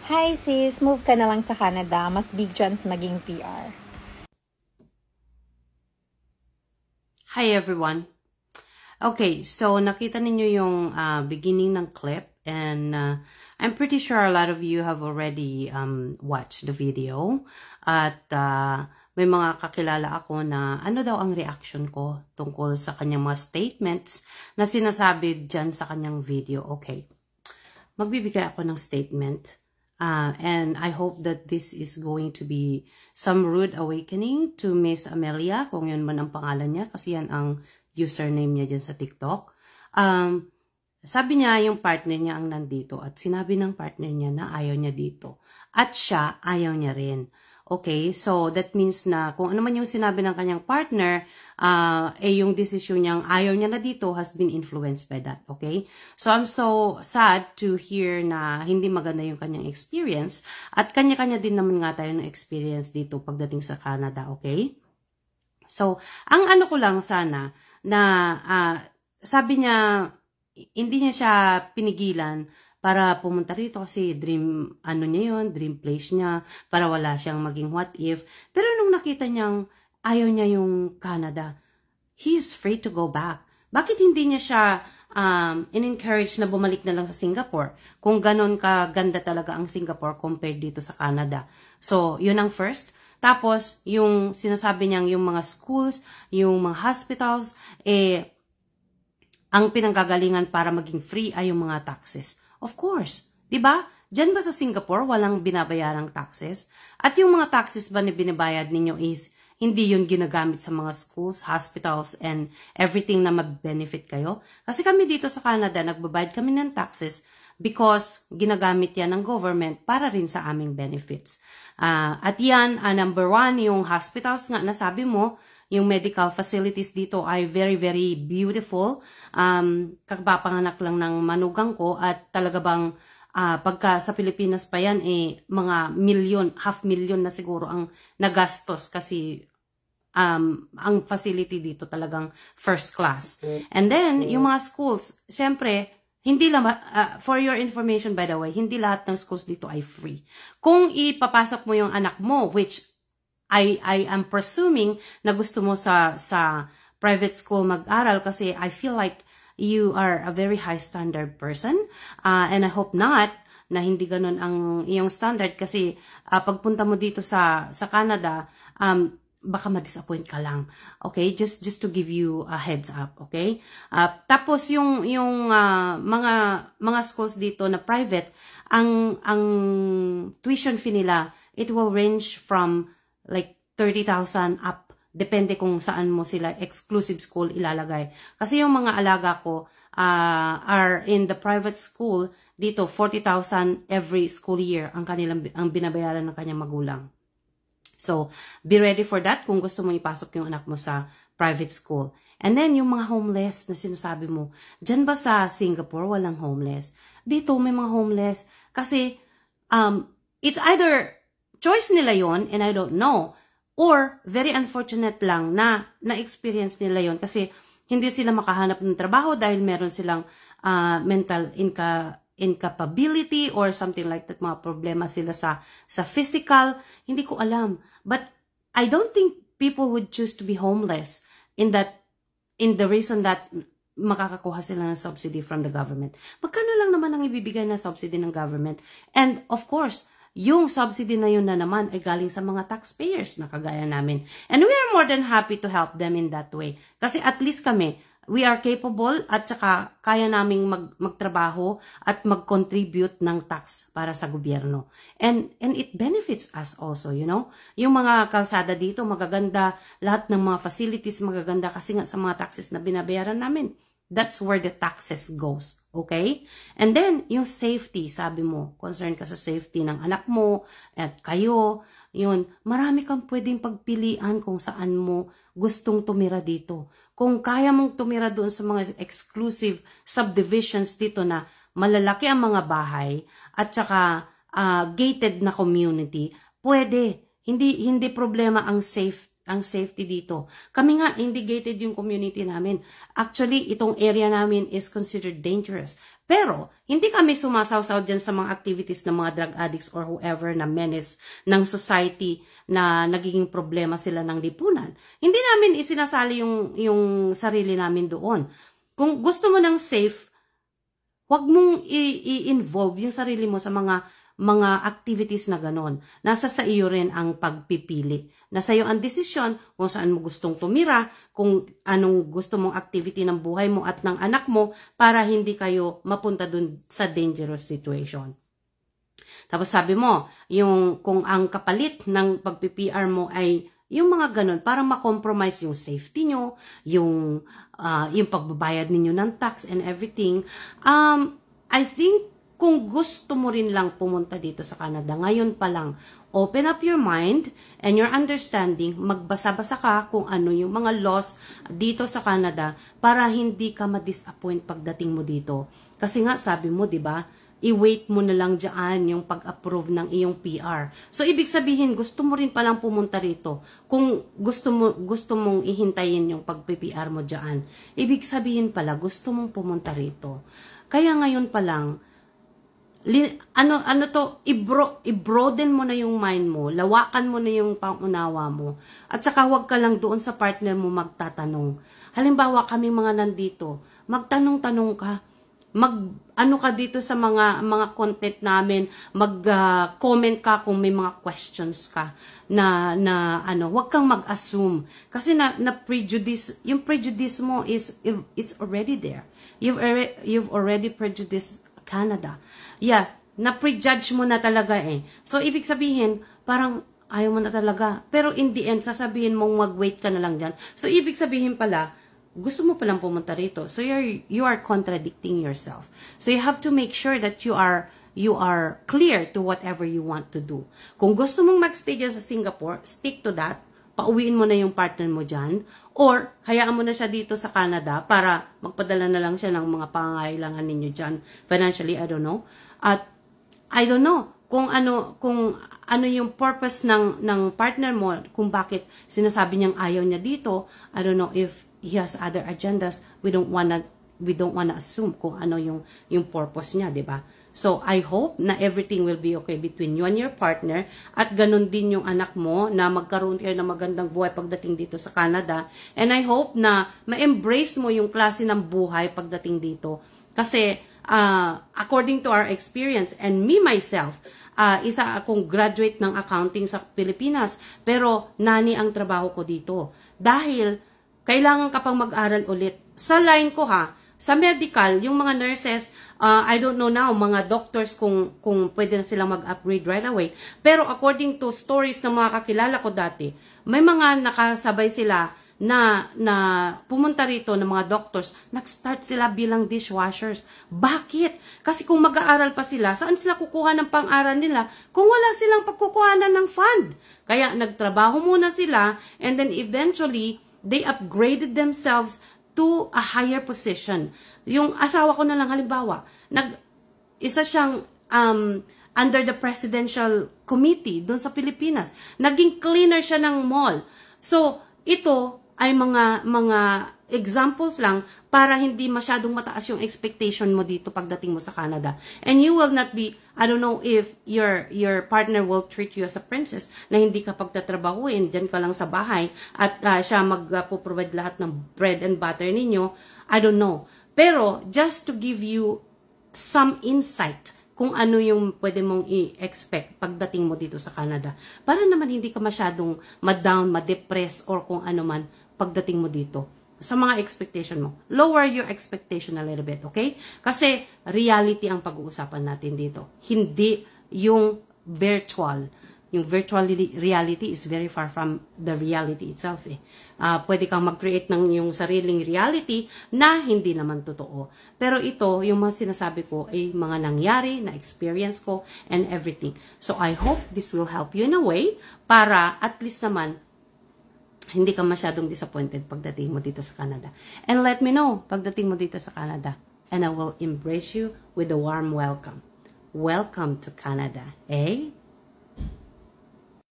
Hi sis, move ka na lang sa Canada. Mas big chance maging PR. Hi everyone. Okay, so nakita ninyo yung beginning ng clip and I'm pretty sure a lot of you have already watched the video at may mga kakilala ako na ano daw ang reaction ko tungkol sa kanyang mga statements na sinasabi dyan sa kanyang video. Okay, magbibigay ako ng statement. And I hope that this is going to be some rude awakening to Miss Amelia, kung yun man ang pangalan niya, kasi yan ang username niya dyan sa TikTok. Sabi niya yung partner niya ang nandito at sinabi ng partner niya na ayaw niya dito. At siya, ayaw niya rin. Okay, so that means na kung ano man yung sinabi ng kanyang partner, yung decision niyang ayaw niya na dito has been influenced by that, okay? So I'm so sad to hear na hindi maganda yung kanyang experience at kanya-kanya din naman nga tayo ng experience dito pagdating sa Canada, okay? So, ang ano ko lang sana na sabi niya, hindi niya siya pinigilan para pumunta rito kasi dream, dream place niya, para wala siyang maging what if. Pero nung nakita niyang ayaw niya yung Canada, he is free to go back. Bakit hindi niya siya in-encourage na bumalik na lang sa Singapore? Kung ganon kaganda talaga ang Singapore compared dito sa Canada. So, yun ang first. Tapos, yung sinasabi niyang yung mga schools, yung mga hospitals, ang pinanggagalingan para maging free ay yung mga taxes. Of course, 'di ba? Diyan ba sa Singapore walang binabayarang taxes? At yung mga taxes ba na binabayad ninyo is hindi yun ginagamit sa mga schools, hospitals, and everything na ma-benefit kayo? Kasi kami dito sa Canada, nagbabayad kami ng taxes because ginagamit yan ng government para rin sa aming benefits. At yan, number one, yung hospitals nga nasabi mo, yung medical facilities dito ay very, very beautiful. Kapapanganak lang ng manugang ko at talaga bang pagka sa Pilipinas pa yan, mga $500,000 na siguro ang nagastos kasi ang facility dito talagang first class. And then, yung mga schools, syempre, hindi lang, for your information by the way, hindi lahat ng schools dito ay free. Kung ipapasok mo yung anak mo, which I am presuming na gusto mo sa private school mag-aral kasi I feel like you are a very high standard person. And I hope not na hindi ganun ang iyong standard kasi pagpunta mo dito sa Canada, baka ma-disappoint ka lang. Okay? Just to give you a heads up, okay? Tapos yung mga schools dito na private, ang tuition fee nila, it will range from like 30,000 up. Depende kung saan mo sila exclusive school ilalagay. Kasi yung mga alaga ko are in the private school dito, 40,000 every school year ang binabayaran ng kanyang magulang. So, be ready for that kung gusto mo ipasok yung anak mo sa private school. And then, yung mga homeless na sinasabi mo, dyan ba sa Singapore walang homeless? Dito may mga homeless. Kasi, it's either choice nila yon and I don't know, or very unfortunate lang na experience nila yon kasi hindi sila makahanap ng trabaho dahil meron silang mental incapability or something like that, mga problema sila sa physical, hindi ko alam. But I don't think people would choose to be homeless in the reason that makakakuha sila ng subsidy from the government. Magkano lang naman ang ibibigay na subsidy ng government? And of course, yung subsidy na yun na naman ay galing sa mga taxpayers na kagaya namin. And we are more than happy to help them in that way. Kasi at least kami, we are capable at saka kaya naming magtrabaho at mag-contribute ng tax para sa gobyerno. And it benefits us also, you know. Yung mga kalsada dito, magaganda. Lahat ng mga facilities magaganda kasi nga sa mga taxes na binabayaran namin. That's where the taxes goes. Okay? And then, yung safety, sabi mo, concerned ka sa safety ng anak mo at kayo, yun, marami kang pwedeng pagpilian kung saan mo gustong tumira dito. Kung kaya mong tumira doon sa mga exclusive subdivisions dito na malalaki ang mga bahay at saka gated na community, pwede. Hindi problema ang safety dito. Kami nga, hindi gated yung community namin. Actually, itong area namin is considered dangerous. Pero, hindi kami sumasawsaw dyan sa mga activities ng mga drug addicts or whoever na menace ng society na nagiging problema sila ng lipunan. Hindi namin isinasali yung sarili namin doon. Kung gusto mo ng safe, huwag mong i-involve yung sarili mo sa mga activities na ganon. Nasa sa iyo rin ang pagpipili. Nasa iyo ang desisyon kung saan mo gustong tumira, kung anong gusto mong activity ng buhay mo at ng anak mo para hindi kayo mapunta dun sa dangerous situation. Tapos sabi mo, kung ang kapalit ng pag-PR mo ay yung mga ganon, para ma-compromise yung safety nyo, yung pagbabayad ninyo ng tax and everything. I think kung gusto mo rin lang pumunta dito sa Canada, ngayon pa lang, open up your mind and your understanding, magbasa-basa ka kung ano yung mga laws dito sa Canada para hindi ka ma-disappoint pagdating mo dito. Kasi nga, sabi mo, di ba, i-wait mo na lang dyan yung pag-approve ng iyong PR. So, ibig sabihin, gusto mo rin palang pumunta rito. Kung gusto mong ihintayin yung pag-PR mo dyan, ibig sabihin pala, gusto mong pumunta rito. Kaya ngayon pa lang, i-broaden mo na yung mind mo, lawakan mo na yung pangunawa mo, at saka huwag ka lang doon sa partner mo magtatanong. Halimbawa, kami mga nandito, magtanong-tanong ka, ano ka dito sa mga content namin, mag-comment ka kung may mga questions ka na wag kang mag-assume kasi na prejudice, yung prejudice mo it's already there. You've already prejudiced Canada. Yeah, na-prejudge mo na talaga eh. So ibig sabihin, parang ayaw mo na talaga. Pero in the end, sasabihin mong mag-wait ka na lang dyan. So ibig sabihin pala, gusto mo palang pumunta rito. So you are contradicting yourself. So you have to make sure that you are clear to whatever you want to do. Kung gusto mong magstay dyan sa Singapore, stick to that. Pauwiin mo na yung partner mo dyan. Or hayaan mo na siya dito sa Canada para magpadala na lang siya ng mga pangangailangan ninyo dyan. Financially, I don't know. At I don't know kung ano yung purpose ng partner mo, kung bakit sinasabi niyang ayaw niya dito. I don't know if he has other agendas. We don't wanna assume kung ano yung purpose niya, 'di ba? So I hope na everything will be okay between you and your partner, at ganun din yung anak mo na magkaroon kayo ng magandang buhay pagdating dito sa Canada. And I hope na ma-embrace mo yung klase ng buhay pagdating dito. Kasi according to our experience and me myself, isa akong graduate ng accounting sa Pilipinas, pero nani ang trabaho ko dito. Dahil kailangan ka pang mag-aral ulit. Sa line ko sa medical, yung mga nurses, I don't know now, mga doctors kung pwede na silang mag-upgrade right away. Pero according to stories ng mga kakilala ko dati, may mga nakasabay sila na pumunta rito ng mga doctors, nag-start sila bilang dishwashers. Bakit? Kasi kung mag-aaral pa sila, saan sila kukuha ng pang-aral nila kung wala silang pagkukuhanan ng fund? Kaya nagtrabaho muna sila, and then eventually, they upgraded themselves to a higher position. Yung asawa ko na lang, halimbawa, isa siyang under the presidential committee doon sa Pilipinas. Naging cleaner siya ng mall. So, ito ay mga examples lang para hindi masyadong mataas yung expectation mo dito pagdating mo sa Canada. And you will not be, I don't know if your partner will treat you as a princess, na hindi ka pagtatrabahuin, dyan ka lang sa bahay, at siya magpo-provide lahat ng bread and butter ninyo. I don't know. Pero, just to give you some insight kung ano yung pwede mong i-expect pagdating mo dito sa Canada. Para naman hindi ka masyadong ma-down, ma-depress, or kung ano man pagdating mo dito sa mga expectation mo. Lower your expectation a little bit, okay? Kasi reality ang pag-uusapan natin dito. Hindi yung virtual. Yung virtual reality is very far from the reality itself eh. Pwede kang mag-create ng yung sariling reality na hindi naman totoo. Pero ito, yung mga sinasabi ko ay mga nangyari na experience ko and everything. So I hope this will help you in a way para at least naman hindi ka masyadong disappointed pagdating mo dito sa Canada. And let me know pagdating mo dito sa Canada. And I will embrace you with a warm welcome. Welcome to Canada, eh?